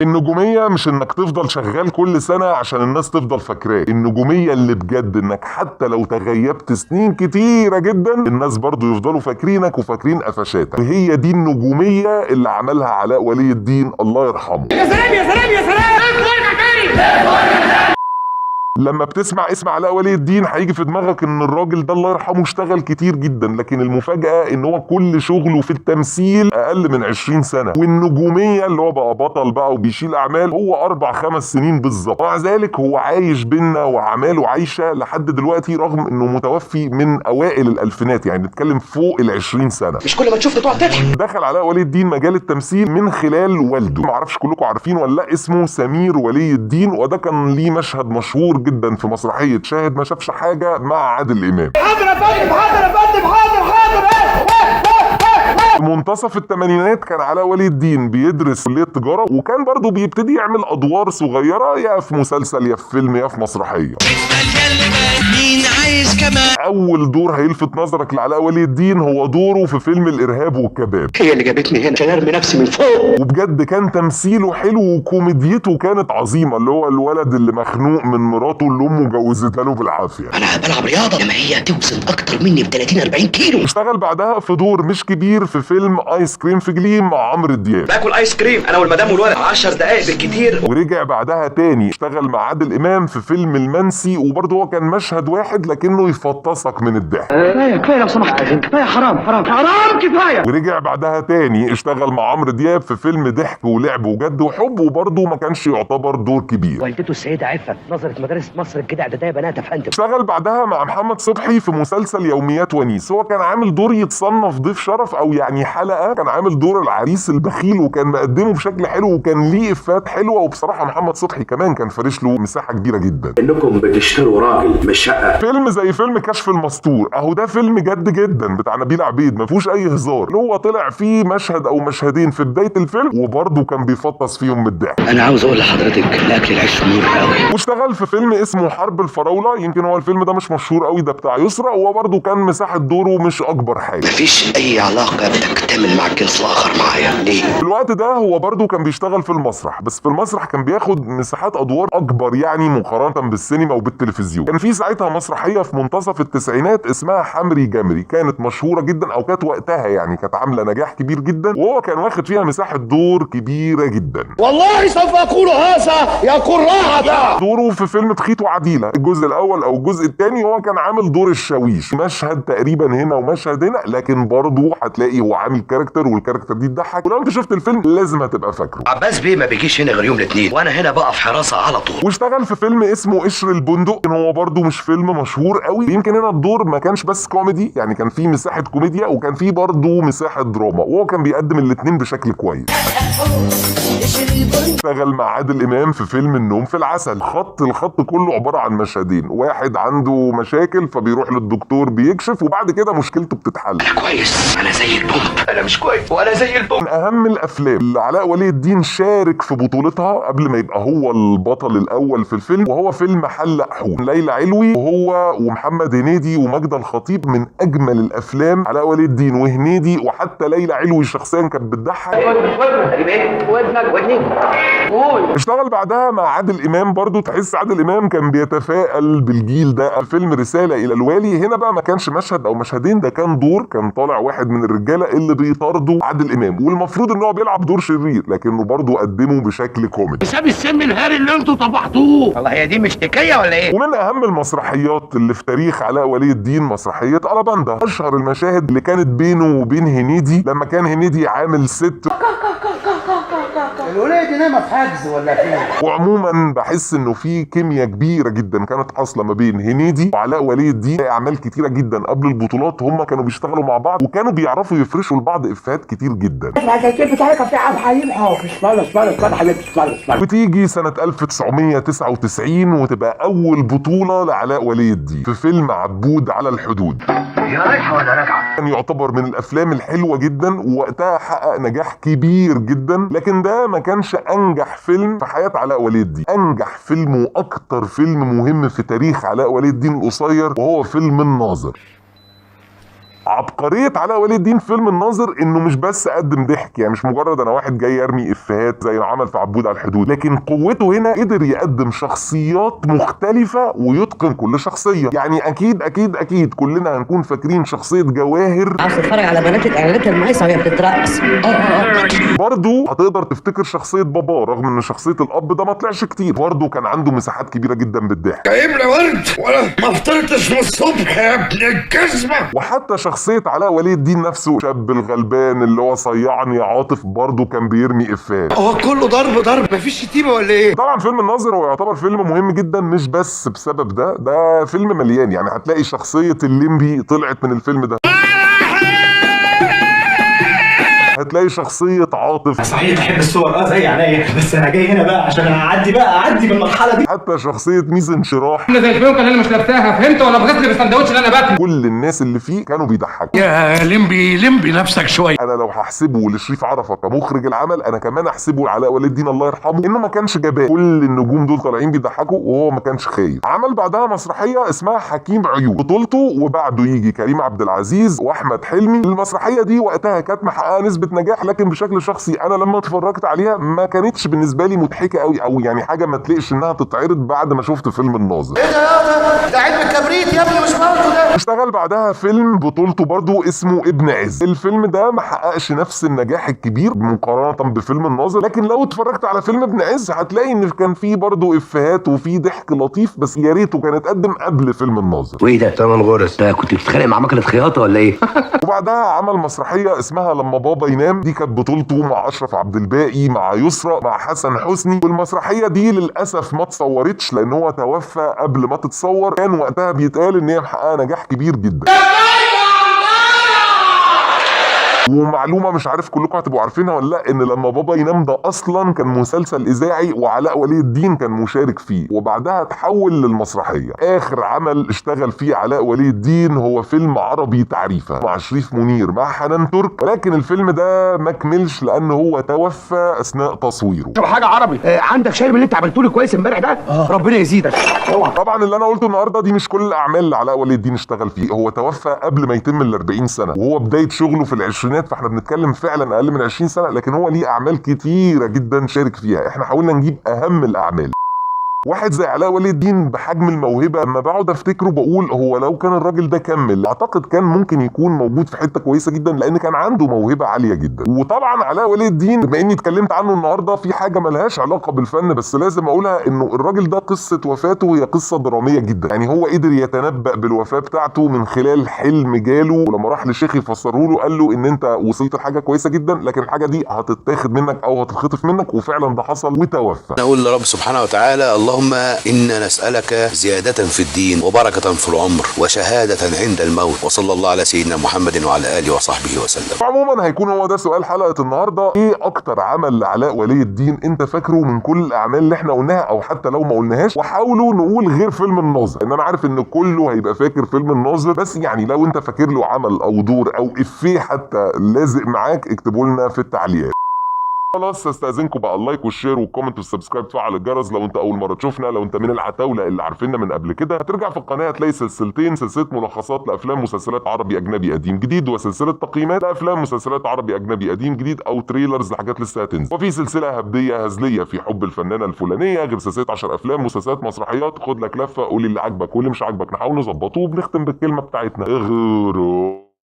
النجومية مش انك تفضل شغال كل سنة عشان الناس تفضل فاكراك، النجومية اللي بجد انك حتى لو تغيبت سنين كتيرة جدا الناس برضو يفضلوا فاكرينك وفاكرين قفشاتك، وهي دي النجومية اللي عملها علاء ولي الدين الله يرحمه. يا سلام يا سلام يا سلام. لما بتسمع اسم علاء ولي الدين هيجي في دماغك ان الراجل ده الله يرحمه اشتغل كتير جدا، لكن المفاجأة ان هو كل شغله في التمثيل اقل من 20 سنة، والنجومية اللي هو بقى بطل بقى وبيشيل اعمال هو 4-5 سنين بالظبط. ومع ذلك هو عايش بينا واعماله عايشة لحد دلوقتي رغم انه متوفي من اوائل الالفينات، يعني نتكلم فوق ال20 سنة. مش كل ما تشوف تقعد تضحك. دخل علاء ولي الدين مجال التمثيل من خلال والده، معرفش كلكم عارفين ولا لا، اسمه سمير ولي الدين، وده كان ليه مشهد مشهور جدا في مسرحية شاهد ما شافش حاجة مع عادل إمام. حاضر يا فندم، حاضر يا فندم، حاضر. في منتصف الثمانينات كان علاء ولي الدين بيدرس كلية تجارة، وكان برضو بيبتدي يعمل أدوار صغيرة يا في مسلسل يا في فيلم يا في مسرحية. مين عايز كمان؟ أول دور هيلفت نظرك لعلاء ولي الدين هو دوره في فيلم الإرهاب والكباب. هي اللي جابتني هنا عشان ارمي نفسي من فوق. وبجد كان تمثيله حلو وكوميديته كانت عظيمة، اللي هو الولد اللي مخنوق من مراته اللي أمه جوزتها له بالعافية. انا بلعب رياضه لما هي توزن اكتر مني ب 30-40 كيلو. اشتغل بعدها في دور مش كبير في فيلم آيس كريم في جليم مع عمرو دياب. باكل ايس كريم انا والمدام والولد 10 دقايق بالكتير. ورجع بعدها تاني اشتغل مع عادل امام في فيلم المنسي، وبرضه هو كان مشهد واحد لكنه يفطسك من الضحك. كفايه لو سمحت، كفايه حرام كفايه. ورجع بعدها تاني اشتغل مع عمرو دياب في فيلم ضحك ولعب وجد وحب، وبرضه ما كانش يعتبر دور كبير. والدته السيدة عفة نظرت مدارس مصر الجدع اعدادية بنات افندم. اشتغل بعدها مع محمد صبحي في مسلسل يوميات ونيس، هو كان عامل دور يتصنف ضيف شرف او يعني حلقة، كان عامل دور العريس البخيل وكان مقدمه بشكل حلو وكان ليه افات حلوة، وبصراحة محمد صبحي كمان كان فارش له مساحة كبيرة جدا. انكم بتشتروا راجل مش شقة. فيلم زي فيلم كشف المستور اهو ده فيلم جد جدا بتاع نبيل عبيد، ما فيهوش اي هزار، اللي هو طلع فيه مشهد او مشهدين في بداية الفيلم وبرضه كان بيفطس فيهم من الضحك. انا عاوز اقول لحضرتك الاكل العيش مر قوي. واشتغل في فيلم اسمه حرب الفراولة، يمكن هو الفيلم ده مش مشهور قوي، ده بتاع يسرا، وهو برضه كان مساحة دوره مش اكبر حاجة. مفيش اي علاقه بتكتمل مع الجنس الاخر معايا ليه؟ في الوقت ده هو برضه كان بيشتغل في المسرح، بس في المسرح كان بياخد مساحات ادوار اكبر يعني مقارنة بالسينما وبالتلفزيون. كان في ساعتها مسرحية في منتصف التسعينات اسمها حمري جمري، كانت مشهورة جدا او كانت وقتها يعني كانت عاملة نجاح كبير جدا، وهو كان واخد فيها مساحة دور كبيرة جدا. والله سوف اقول هذا يا قراءة. دوره في فيلم تخيط وعديلة الجزء الاول او الجزء الثاني هو كان عامل دور الشاويش، مشهد تقريبا هنا ومشهد هنا، لكن برضه هتلاقي هو عامل كاركتر والكاركتر دي تضحك، ولو انت شفت الفيلم لازم هتبقى فاكره. عباس بيه ما بيجيش هنا غير يوم الاثنين، وانا هنا بقف حراسه على طول. واشتغل في فيلم اسمه قشر البندق، هو برضه مش فيلم مشهور قوي، يمكن هنا الدور ما كانش بس كوميدي، يعني كان فيه مساحه كوميديا وكان فيه برضه مساحه دراما، وهو كان بيقدم الاثنين بشكل كويس. اشتغل مع عادل امام في فيلم النوم في العسل، الخط كله عباره عن مشهدين، واحد عنده مشاكل فبيروح للدكتور بيكشف وبعد كده مشكلته بتتحل. انا كويس، انا زي البومب. انا مش كويس وانا زي البومب. من اهم الافلام اللي علاء ولي الدين شارك في بطولتها قبل ما يبقى هو البطل الاول في الفيلم، وهو فيلم حلق حون، ليلى علوي وهو ومحمد هنيدي وماجدة الخطيب، من اجمل الافلام علاء ولي الدين وهنيدي، وحتى ليلى علوي شخصيا كانت بتضحك. اشتغل بعدها مع عادل امام، برضو تحس عادل امام كان بيتفائل بالجيل ده. فيلم رسالة الى الوالي هنا بقى ما كانش مشهد او مشهدين، ده كان دور، كان طالع واحد من الرجالة اللي بيطاردوا عادل امام، والمفروض ان هو بيلعب دور شرير لكنه برضو قدمه بشكل كوميدي. ساب السم الهاري اللي انتوا طبحتوه. والله هي دي مش حكايه ولا ايه؟ ومن اهم المسرحيات اللي في تاريخ علاء ولي الدين مسرحية ألاباندا، اشهر المشاهد اللي كانت بينه وبين هنيدي لما كان هنيدي عامل ست. الولاية دي نايمة في حجز ولا فين؟ وعموما بحس انه في كيمياء كبيرة جدا كانت حاصلة ما بين هنيدي وعلاء ولي الدين، اعمال كتيرة جدا قبل البطولات هم كانوا بيشتغلوا مع بعض وكانوا بيعرفوا يفرشوا لبعض افيهات كتير جدا. وتيجي سنة 1999 وتبقى اول بطولة لعلاء ولي الدين في فيلم عبود على الحدود. يا رايحه ولا راجعه؟ كان يعتبر من الافلام الحلوة جدا، ووقتها حقق نجاح كبير جدا، لكن ده ما كانش انجح فيلم في حياة علاء ولي الدين. انجح فيلم واكتر فيلم مهم في تاريخ علاء ولي الدين القصير وهو فيلم الناظر. عبقريه علاء ولي الدين فيلم الناظر انه مش بس قدم ضحك، يعني مش مجرد انا واحد جاي يرمي افيهات زي ما عمل في عبود على الحدود، لكن قوته هنا قدر يقدم شخصيات مختلفه ويتقن كل شخصيه. يعني اكيد كلنا هنكون فاكرين شخصيه جواهر، عاوز تتفرج على بنات اعلانات المعيصه وهي بتترقص. برضه هتقدر تفتكر شخصيه بابا رغم ان شخصيه الاب ده ما طلعش كتير، برضه كان عنده مساحات كبيره جدا بالضحك. جايب لي ورد ولا ما فطرتش من الصبح يا ابن الجزمه. وحتى شخصيه علاء ولي الدين نفسه الشاب الغلبان اللي هو صيعني يا عاطف برضه كان بيرمي افيهات. هو كله ضرب مفيش شتيمه ولا ايه؟ طبعا فيلم الناظر هو يعتبر فيلم مهم جدا مش بس بسبب ده فيلم مليان، يعني هتلاقي شخصيه الليمبي طلعت من الفيلم ده، هتلاقي شخصية عاطف. صحيح بحب الصور زي عينيا، بس انا جاي هنا بقى عشان اعدي من المرحلة دي. حتى شخصية ميس انشراح انا زي الفيوكه اللي انا مش لابساها، فهمت ولا بغيت لي بالسندوتش اللي انا باكله؟ كل الناس اللي فيه كانوا بيضحكوا. يا لمبي نفسك شويه. انا لو هحسبه لشريف عرفة كمخرج العمل، انا كمان احسبه علاء ولي الدين الله يرحمه انه ما كانش جبان، كل النجوم دول طالعين بيضحكوا وهو ما كانش خايف. عمل بعدها مسرحية اسمها حكيم عيون، بطولته وبعده يجي كريم عبد العزيز واحمد حلمي. المسرحية دي وقتها كانت محققة نسبة نجاح، لكن بشكل شخصي انا لما اتفرجت عليها ما كانتش بالنسبه لي مضحكه قوي، او يعني حاجه ما تليقش انها تتعرض بعد ما شفت فيلم الناظر. ايه ده علم الكبريت يا ابني، مش برضه ده. اشتغل بعدها فيلم بطولته برضو اسمه ابن عز. الفيلم ده ما حققش نفس النجاح الكبير مقارنه بفيلم الناظر، لكن لو اتفرجت على فيلم ابن عز هتلاقي ان كان فيه برضو افيهات وفيه ضحك لطيف، بس يا ريته كان اتقدم قبل فيلم الناظر. وايه ده 8 غرز ده؟ كنت بتتخانق مع مكنه خياطه ولا ايه؟ وبعدها عمل مسرحيه اسمها لما بابا ينام، دي كانت بطولته مع اشرف عبد الباقي مع يسرا مع حسن حسني. والمسرحيه دي للاسف ما اتصورتش لان هو توفى قبل ما تتصور، كان وقتها بيتقال ان هي محققه نجاح كبير جدا. ومعلومه مش عارف كلكم هتبقوا عارفينها ولا لا، ان لما بابا ينام ده اصلا كان مسلسل اذاعي وعلاء ولي الدين كان مشارك فيه، وبعدها اتحول للمسرحيه. اخر عمل اشتغل فيه علاء ولي الدين هو فيلم عربي تعريفه مع شريف منير مع حنان ترك، ولكن الفيلم ده ما كملش لان هو توفى اثناء تصويره. طب حاجه عربي. عندك شايب اللي انت عملته لي كويس امبارح ده؟ ربنا يزيدك. طبعا اللي انا قلته النهارده دي مش كل الاعمال اللي علاء ولي الدين اشتغل فيه، هو توفى قبل ما يتم ال 40 سنه وهو بدايه شغله في العشرينات، فاحنا بنتكلم فعلا اقل من 20 سنه، لكن هو ليه اعمال كتيره جدا شارك فيها. احنا حاولنا نجيب اهم الاعمال. واحد زي علاء ولي الدين بحجم الموهبه لما بقعد افتكره بقول هو لو كان الراجل ده كمل اعتقد كان ممكن يكون موجود في حته كويسه جدا، لان كان عنده موهبه عاليه جدا. وطبعا علاء ولي الدين بما اني اتكلمت عنه النهارده في حاجه ملهاش علاقه بالفن بس لازم اقولها، انه الراجل ده قصه وفاته هي قصه دراميه جدا. يعني هو قدر يتنبأ بالوفاه بتاعته من خلال حلم جاله، ولما راح لشيخ يفسره له قال له ان انت وصلت لحاجه كويسه جدا لكن الحاجه دي هتتاخد منك او هتتخطف منك، وفعلا ده حصل وتوفى. نقول لرب سبحانه وتعالى اللهم إنا نسألك زيادة في الدين وبركة في العمر وشهادة عند الموت، وصلى الله على سيدنا محمد وعلى آله وصحبه وسلم. عموما هيكون هو ده سؤال حلقة النهاردة، ايه اكتر عمل لعلاء ولي الدين انت فاكره من كل الاعمال اللي احنا قلناها، او حتى لو ما قلناهاش، وحاولوا نقول غير فيلم الناظر، ان انا عارف ان كله هيبقى فاكر فيلم الناظر، بس يعني لو انت فاكر له عمل او دور او افيه حتى لازق معاك اكتبوا لنا في التعليقات. خلاص استاذنكم بقى اللايك والشير والكومنت والسبسكرايب، تفعل الجرس لو انت اول مره تشوفنا. لو انت من العتاوله اللي عارفيننا من قبل كده هترجع في القناه هتلاقي سلسلتين، سلسله ملخصات لافلام ومسلسلات عربي اجنبي قديم جديد، وسلسله تقييمات لافلام ومسلسلات عربي اجنبي قديم جديد او تريلرز لحاجات لسه هتنزل، وفي سلسله هبديه هزليه في حب الفنانه الفلانيه، غير سلسله 10 افلام ومسلسلات مسرحيات. خد لك لفه قول اللي عاجبك واللي مش عاجبك نحاول نظبطه، وبنختم بالكلمه بتاعتنا اغيروا.